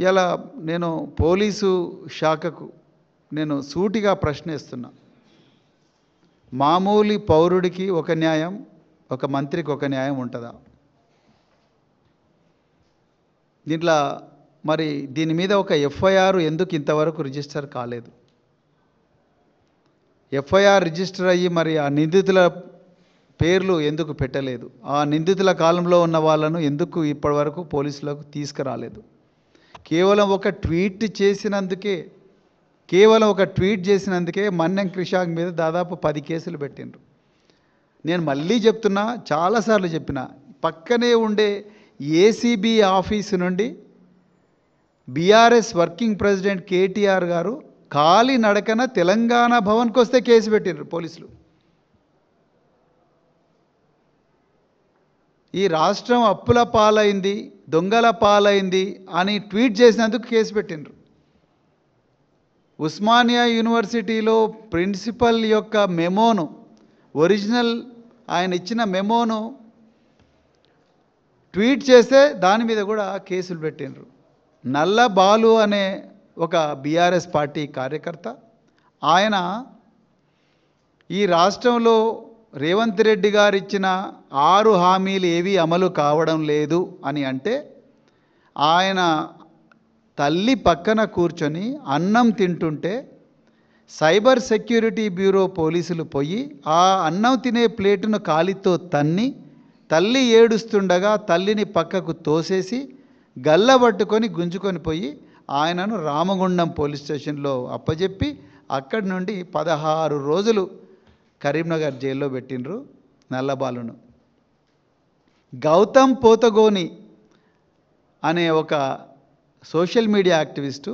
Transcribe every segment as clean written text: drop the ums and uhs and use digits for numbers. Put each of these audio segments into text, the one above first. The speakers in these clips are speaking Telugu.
ఇలా నేను పోలీసు శాఖకు నేను సూటిగా ప్రశ్నిస్తున్నా. మామూలు పౌరుడికి ఒక న్యాయం, ఒక మంత్రికి ఒక న్యాయం ఉంటుందా? దీంట్లో మరి దీని మీద ఒక ఎఫ్ఐఆర్ ఎందుకు ఇంతవరకు రిజిస్టర్ కాలేదు? ఎఫ్ఐఆర్ రిజిస్టర్ అయ్యి మరి ఆ నిందితుల పేర్లు ఎందుకు పెట్టలేదు? ఆ నిందితుల కాలంలో ఉన్న వాళ్ళను ఎందుకు ఇప్పటివరకు పోలీసులకు తీసుకురాలేదు? కేవలం ఒక ట్వీట్ చేసినందుకే మన్నెం క్రిషాంక్ మీద దాదాపు 10 కేసులు పెట్టిండ్రు. నేను మళ్ళీ చెప్తున్నా, చాలాసార్లు చెప్పిన, పక్కనే ఉండే ఏసీబీ ఆఫీసు నుండి బీఆర్ఎస్ వర్కింగ్ ప్రెసిడెంట్ కేటీఆర్ గారు ఖాళీ నడకన తెలంగాణ భవన్కి వస్తే కేసు పెట్టిండ్రు పోలీసులు. ఈ రాష్ట్రం అప్పుల పాలైంది, దొంగల పాలైంది అని ట్వీట్ చేసినందుకు కేసు పెట్టిండ్రు. ఉస్మానియా యూనివర్సిటీలో ప్రిన్సిపల్ యొక్క మెమోను, ఒరిజినల్ ఆయన ఇచ్చిన మెమోను ట్వీట్ చేస్తే దాని మీద కూడా కేసులు పెట్టిండ్రు. నల్ల బాలు అనే ఒక బీఆర్ఎస్ పార్టీ కార్యకర్త, ఆయన ఈ రాష్ట్రంలో రేవంత్ రెడ్డి గారు ఇచ్చిన 6 హామీలు ఏవి అమలు కావడం లేదు అని అంటే, ఆయన తల్లి పక్కన కూర్చొని అన్నం తింటుంటే సైబర్ సెక్యూరిటీ బ్యూరో పోలీసులు పోయి ఆ అన్నం తినే ప్లేటును కాలితో తన్ని, తల్లి ఏడుస్తుండగా తల్లిని పక్కకు తోసేసి గల్లబట్టుకొని గుంజుకొని పోయి ఆయనను రామగుండం పోలీస్ స్టేషన్లో అప్పజెప్పి అక్కడి నుండి 16 రోజులు కరీంనగర్ జైల్లో పెట్టిండ్రు నల్లబాలును. గౌతమ్ పోతగోని అనే ఒక సోషల్ మీడియా యాక్టివిస్టు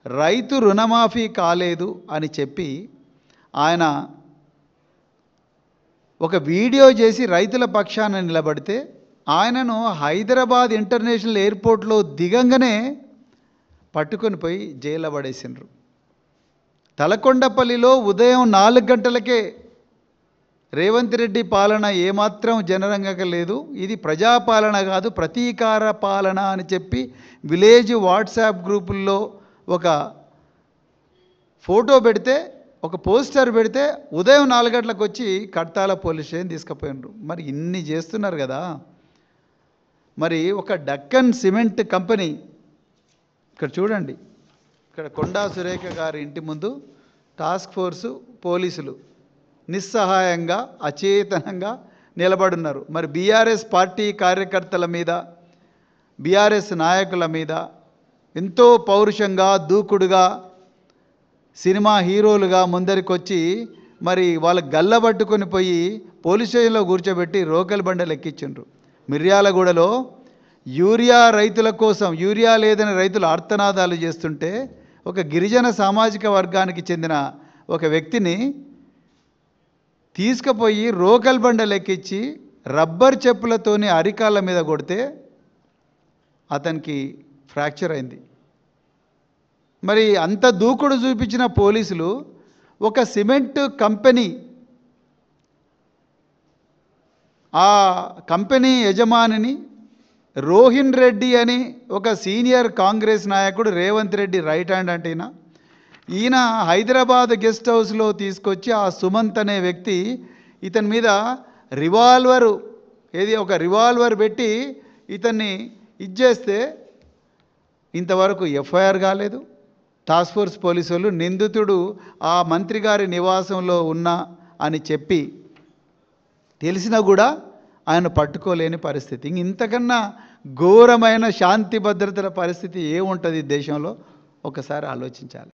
రైతు రుణమాఫీ కాలేదు అని చెప్పి ఆయన ఒక వీడియో చేసి రైతుల పక్షాన నిలబడితే ఆయనను హైదరాబాద్ ఇంటర్నేషనల్ ఎయిర్పోర్ట్లో దిగంగానే పట్టుకొని పోయి జైల్లో పడేసిండ్రు. తలకొండపల్లిలో ఉదయం 4 గంటలకే రేవంత్ రెడ్డి పాలన ఏమాత్రం జనరంగక లేదు, ఇది ప్రజాపాలన కాదు ప్రతీకార పాలన అని చెప్పి విలేజ్ వాట్సాప్ గ్రూపుల్లో ఒక ఫోటో పెడితే, ఒక పోస్టర్ పెడితే ఉదయం 4 గంటలకు వచ్చి కడతాల పోలీస్ స్టేషన్ తీసుకుపోయినారు. మరి ఇన్ని చేస్తున్నారు కదా. మరి ఒక డక్కన్ సిమెంట్ కంపెనీ, ఇక్కడ చూడండి, ఇక్కడ కొండా సురేఖ గారి ఇంటి ముందు టాస్క్ ఫోర్సు పోలీసులు నిస్సహాయంగా అచేతనంగా నిలబడున్నారు. మరి బీఆర్ఎస్ పార్టీ కార్యకర్తల మీద, బీఆర్ఎస్ నాయకుల మీద ఎంతో పౌరుషంగా దూకుడుగా సినిమా హీరోలుగా ముందరికొచ్చి మరి వాళ్ళ గల్లబట్టుకొని పోయి పోలీస్ స్టేషన్లో కూర్చోబెట్టి రోకల్ బండలు ఎక్కించిండ్రు. మిర్యాలగూడలో యూరియా రైతుల కోసం, యూరియా లేదని రైతులు ఆర్తనాదాలు చేస్తుంటే ఒక గిరిజన సామాజిక వర్గానికి చెందిన ఒక వ్యక్తిని తీసుకుపోయి రోకల్ బండలు ఎక్కించి రబ్బర్ చెప్పులతోని అరికాళ్ళ మీద కొడితే అతనికి ఫ్రాక్చర్ అయింది. మరి అంత దూకుడు చూపించిన పోలీసులు ఒక సిమెంట్ కంపెనీ, ఆ కంపెనీ యజమానిని రోహిన్ రెడ్డి అని ఒక సీనియర్ కాంగ్రెస్ నాయకుడు, రేవంత్ రెడ్డి రైట్ హ్యాండ్ అంటే ఈయన హైదరాబాద్ గెస్ట్ హౌస్లో తీసుకొచ్చి ఆ సుమంత్ అనే వ్యక్తి ఇతని మీద ఒక రివాల్వర్ పెట్టి ఇతన్ని ఇచ్చేస్తే ఇంతవరకు ఎఫ్ఐఆర్ కాలేదు. టాస్క్ ఫోర్స్ పోలీసు వాళ్ళు నిందితుడు ఆ మంత్రి గారి నివాసంలో ఉన్నా అని చెప్పి తెలిసినా కూడా ఆయన పట్టుకోలేని పరిస్థితి. ఇంతకన్నా ఘోరమైన శాంతి భద్రతల పరిస్థితి ఏముంటుంది దేశంలో? ఒకసారి ఆలోచించాలి.